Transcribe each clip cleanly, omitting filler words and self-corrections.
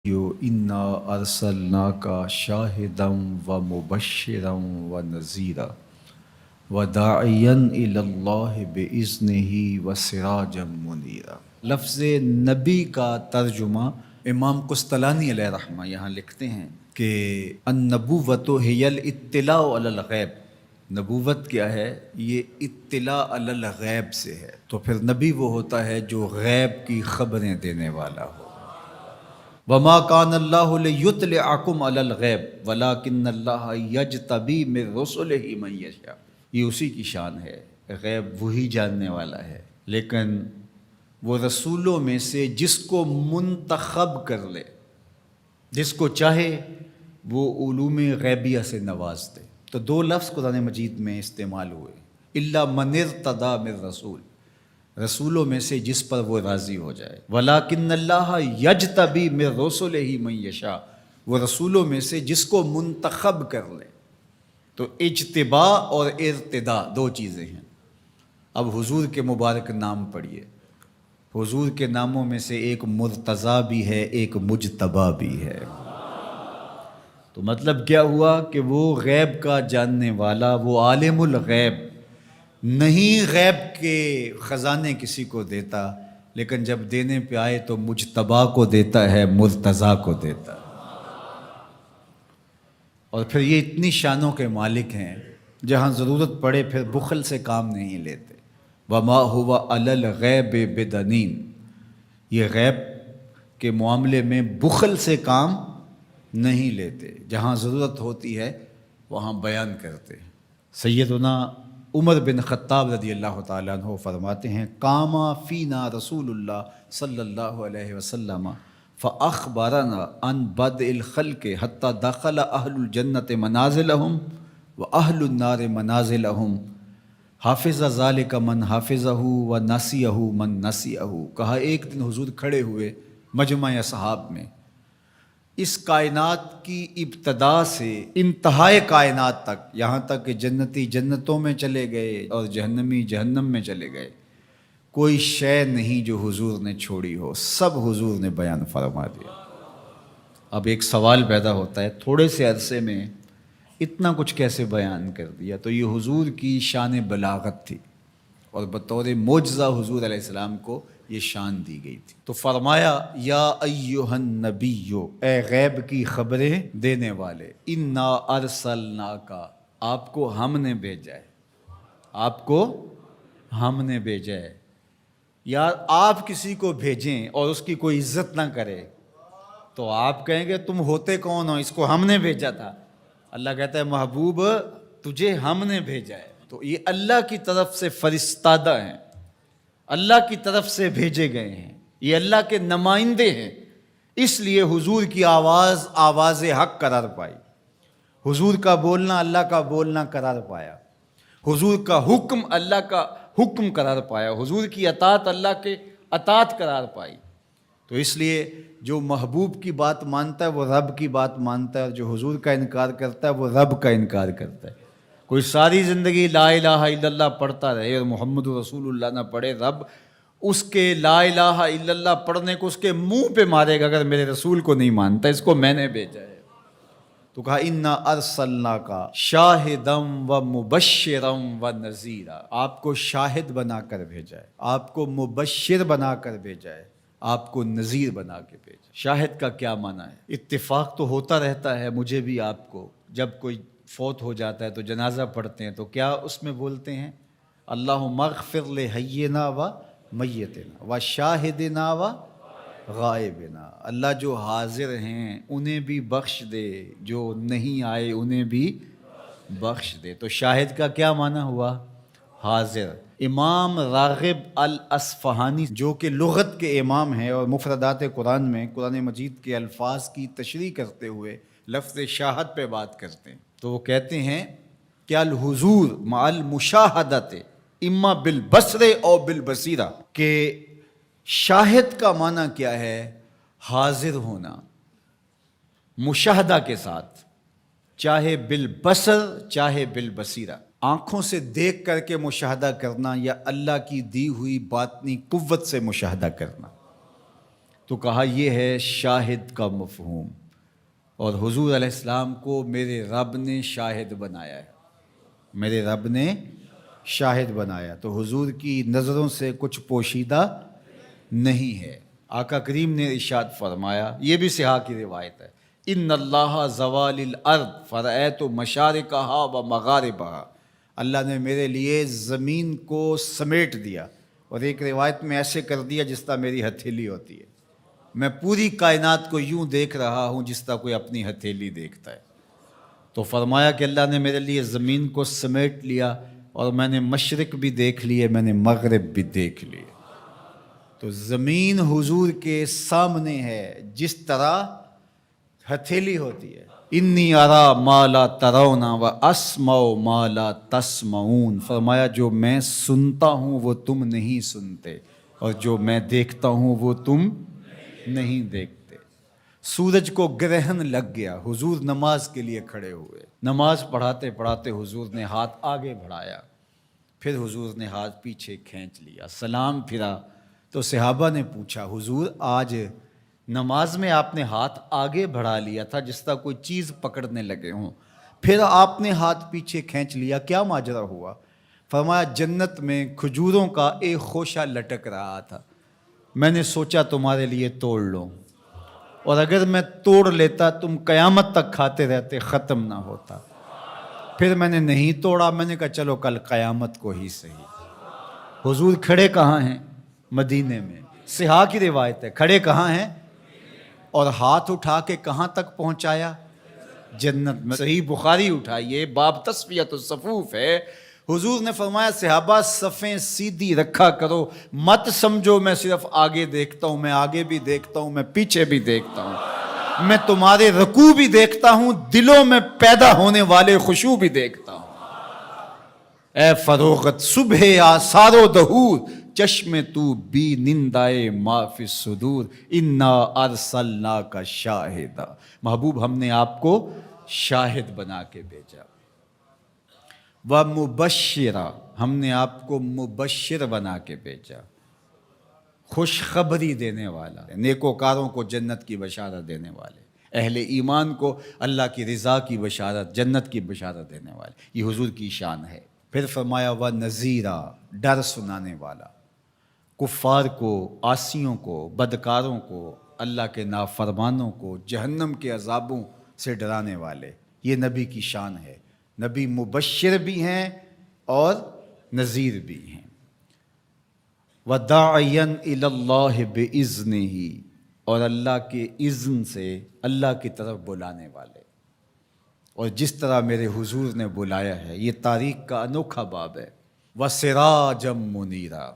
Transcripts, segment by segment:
انا ارسلناک شاہدا و مبشرا و نذیرا وداعیا الی اللہ باذنہ و سراجا منیرا۔ لفظ نبی کا ترجمہ امام قسطلانی علیہ رحمہ یہاں لکھتے ہیں کہ النبوۃ ہی الاطلاع علی الغیب۔ نبوت کیا ہے؟ یہ اطلاع علی الغیب سے ہے، تو پھر نبی وہ ہوتا ہے جو غیب کی خبریں دینے والا ہو۔ وما کان اللہ لیطلعکم علی الغیب ولکن اللہ یجتبی من رسلہ من یشاء۔ یہ اسی کی شان ہے، غیب وہی جاننے والا ہے، لیکن وہ رسولوں میں سے جس کو منتخب کر لے، جس کو چاہے وہ علوم غیبیہ سے نواز دے۔ تو دو لفظ قرآن مجید میں استعمال ہوئے، الا من ارتضی من رسول، رسولوں میں سے جس پر وہ راضی ہو جائے۔ ولیکن اللہ یجتبی من رسلہ من یشاء، وہ رسولوں میں سے جس کو منتخب کر لے۔ تو اجتباء اور ارتداء دو چیزیں ہیں۔ اب حضور کے مبارک نام پڑھیے، حضور کے ناموں میں سے ایک مرتضیٰ بھی ہے، ایک مجتبیٰ بھی ہے۔ تو مطلب کیا ہوا کہ وہ غیب کا جاننے والا، وہ عالم الغیب نہیں، غیب کے خزانے کسی کو دیتا، لیکن جب دینے پہ آئے تو مجتبیٰ کو دیتا ہے، مرتضیٰ کو دیتا ہے۔ اور پھر یہ اتنی شانوں کے مالک ہیں، جہاں ضرورت پڑے پھر بخل سے کام نہیں لیتے۔ وما هو علی الغیب بدنین، یہ غیب کے معاملے میں بخل سے کام نہیں لیتے، جہاں ضرورت ہوتی ہے وہاں بیان کرتے ہیں۔ سیدنا عمر بن خطاب رضی اللہ تعالیٰ عنہ فرماتے ہیں، قام فینا رسول اللہ صلی اللہ علیہ وسلم فاخبرنا عن بدء الخلق حتی دخل اہل الجنت منازلہم و اہل النار منازلہم، حافظ ذالک من حافظہ و نسیہ من نسیہ۔ کہا ایک دن حضور کھڑے ہوئے مجمع اصحاب میں، اس کائنات کی ابتدا سے انتہائے کائنات تک، یہاں تک کہ جنتی جنتوں میں چلے گئے اور جہنمی جہنم میں چلے گئے، کوئی شے نہیں جو حضور نے چھوڑی ہو، سب حضور نے بیان فرما دیا۔ اب ایک سوال پیدا ہوتا ہے، تھوڑے سے عرصے میں اتنا کچھ کیسے بیان کر دیا؟ تو یہ حضور کی شان بلاغت تھی، اور بطور معجزہ حضور علیہ السلام کو یہ شان دی گئی تھی۔ تو فرمایا، یا ایہا النبی، اے غیب کی خبریں دینے والے، انا ارسلناک، آپ کو ہم نے بھیجا ہے، آپ کو ہم نے بھیجا ہے۔ یار آپ کسی کو بھیجیں اور اس کی کوئی عزت نہ کرے تو آپ کہیں گے تم ہوتے کون ہو، اس کو ہم نے بھیجا تھا۔ اللہ کہتا ہے محبوب تجھے ہم نے بھیجا ہے۔ تو یہ اللہ کی طرف سے فرستادہ ہیں، اللہ کی طرف سے بھیجے گئے ہیں، یہ اللہ کے نمائندے ہیں، اس لیے حضور کی آواز آواز حق قرار پائی، حضور کا بولنا اللہ کا بولنا قرار پایا، حضور کا حکم اللہ کا حکم قرار پایا، حضور کی اطاعت اللہ کے اطاعت قرار پائی۔ تو اس لیے جو محبوب کی بات مانتا ہے وہ رب کی بات مانتا ہے، اور جو حضور کا انکار کرتا ہے وہ رب کا انکار کرتا ہے۔ کوئی ساری زندگی لا الہ الا اللہ پڑھتا رہے اور محمد رسول اللہ نہ پڑھے، رب اس کے لا الہ الا اللہ پڑھنے کو اس کے منہ پہ مارے گا اگر میرے رسول کو نہیں مانتا، اس کو میں نے بھیجا ہے۔ تو کہا انا ارسلناک شاہدا و مبشرا و نذیرا، آپ کو شاہد بنا کر بھیجا ہے، آپ کو مبشر بنا کر بھیجا ہے، آپ کو نذیر بنا کے بھیجا۔ شاہد کا کیا معنی ہے؟ اتفاق تو ہوتا رہتا ہے مجھے بھی آپ کو، جب کوئی فوت ہو جاتا ہے تو جنازہ پڑھتے ہیں تو کیا اس میں بولتے ہیں؟ اللہم اغفر لحینا و میتنا و شاہدنا و غائبنا، اللہ جو حاضر ہیں انہیں بھی بخش دے، جو نہیں آئے انہیں بھی بخش دے۔ تو شاہد کا کیا معنی ہوا؟ حاضر۔ امام راغب الاصفہانی جو کہ لغت کے امام ہیں اور مفردات قرآن میں قرآن مجید کے الفاظ کی تشریح کرتے ہوئے لفظ شاہد پہ بات کرتے ہیں، تو وہ کہتے ہیں کہ الحضور مع المشاہدت اما بالبصر او بالبصیرہ، کہ شاہد کا معنی کیا ہے؟ حاضر ہونا مشاہدہ کے ساتھ، چاہے بالبصر چاہے بالبصیرہ، آنکھوں سے دیکھ کر کے مشاہدہ کرنا یا اللہ کی دی ہوئی باطنی قوت سے مشاہدہ کرنا۔ تو کہا یہ ہے شاہد کا مفہوم، اور حضور علیہ السلام کو میرے رب نے شاہد بنایا ہے، میرے رب نے شاہد بنایا، تو حضور کی نظروں سے کچھ پوشیدہ نہیں ہے۔ آقا کریم نے ارشاد فرمایا، یہ بھی صحاح کی روایت ہے، ان اللہ زوال الارض فرأیت مشارقہا و مغاربہا، اللہ نے میرے لیے زمین کو سمیٹ دیا، اور ایک روایت میں ایسے کر دیا جس طرح میری ہتھیلی ہوتی ہے، میں پوری کائنات کو یوں دیکھ رہا ہوں جس طرح کوئی اپنی ہتھیلی دیکھتا ہے۔ تو فرمایا کہ اللہ نے میرے لیے زمین کو سمیٹ لیا، اور میں نے مشرق بھی دیکھ لیے، میں نے مغرب بھی دیکھ لیے۔ تو زمین حضور کے سامنے ہے جس طرح ہتھیلی ہوتی ہے۔ انی ارا ما لا ترون و اسمع ما لا تسمعون، فرمایا جو میں سنتا ہوں وہ تم نہیں سنتے، اور جو میں دیکھتا ہوں وہ تم نہیں دیکھتے۔ سورج کو گرہن لگ گیا، حضور نماز کے لیے کھڑے ہوئے، نماز پڑھاتے پڑھاتے حضور نے ہاتھ آگے بڑھایا، پھر حضور نے ہاتھ پیچھے کھینچ لیا، سلام پھرا تو صحابہ نے پوچھا حضور آج نماز میں آپ نے ہاتھ آگے بڑھا لیا تھا جس طرح کوئی چیز پکڑنے لگے ہوں، پھر آپ نے ہاتھ پیچھے کھینچ لیا، کیا ماجرا ہوا؟ فرمایا جنت میں کھجوروں کا ایک خوشہ لٹک رہا تھا، میں نے سوچا تمہارے لیے توڑ لوں، اور اگر میں توڑ لیتا تم قیامت تک کھاتے رہتے، ختم نہ ہوتا، پھر میں نے نہیں توڑا، میں نے کہا چلو کل قیامت کو ہی صحیح۔ حضور کھڑے کہاں ہیں؟ مدینے میں، صحاح کی روایت ہے، کھڑے کہاں ہیں؟ اور ہاتھ اٹھا کے کہاں تک پہنچایا؟ جنت میں۔ صحیح بخاری اٹھائیے، باب تصفیۃ الصفوف ہے، حضور نے فرمایا صحابہ صفیں سیدھی رکھا کرو، مت سمجھو میں صرف آگے دیکھتا ہوں، میں آگے بھی دیکھتا ہوں، میں پیچھے بھی دیکھتا ہوں، میں تمہارے رکوع بھی دیکھتا ہوں، دلوں میں پیدا ہونے والے خشوع بھی دیکھتا ہوں۔ اے فروغت صبح آثار و دہور، چشم تو بی نندائے ما فی الصدور، انا ارسلناک شاہدا، محبوب ہم نے آپ کو شاہد بنا کے بھیجا، و مبشرا، ہم نے آپ کو مبشر بنا کے بھیجا، خوشخبری دینے والا، نیکوکاروں کو جنت کی بشارت دینے والے، اہل ایمان کو اللہ کی رضا کی بشارت، جنت کی بشارت دینے والے، یہ حضور کی شان ہے۔ پھر فرمایا و نذیرا، ڈر سنانے والا، کفار کو، عاصیوں کو، بدکاروں کو، اللہ کے نافرمانوں کو جہنم کے عذابوں سے ڈرانے والے، یہ نبی کی شان ہے، نبی مبشر بھی ہیں اور نذیر بھی ہیں۔ وَدَاعِيًا إِلَى اللَّهِ بِإِذْنِهِ، اور اللہ کے اذن سے اللہ کی طرف بلانے والے، اور جس طرح میرے حضور نے بلایا ہے، یہ تاریخ کا انوکھا باب ہے۔ وَسِرَاجًا مُنِيرًا،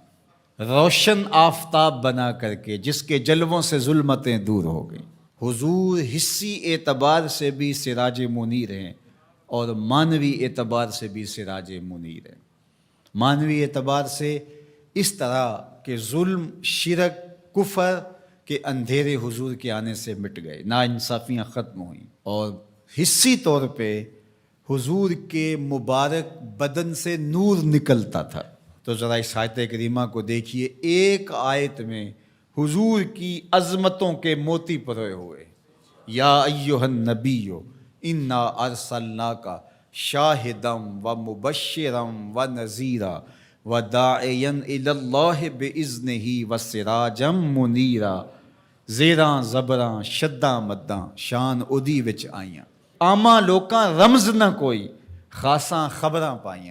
روشن آفتاب بنا کر کے جس کے جلووں سے ظلمتیں دور ہو گئیں۔ حضور حصی اعتبار سے بھی سراج منیر ہیں، اور معنوی اعتبار سے بھی سراج منیر ہیں۔ معنوی اعتبار سے اس طرح کہ ظلم، شرک، کفر کے اندھیرے حضور کے آنے سے مٹ گئے، ناانصافیاں ختم ہوئیں، اور حصی طور پہ حضور کے مبارک بدن سے نور نکلتا تھا۔ تو ذرا اس آیت کریمہ کو دیکھیے، ایک آیت میں حضور کی عظمتوں کے موتی پروئے ہوئے۔ یا ایھا النبی انا ارسلناک شاہدا و مبشرا و نذیرا و داعیا الی اللہ باذنہ و سراجا منیرا، زیراں زبراں شداں مداں شان اودی وچ آئیاں، عاماں لوکاں رمز نہ کوئی، خاصاں خبراں پائیاں۔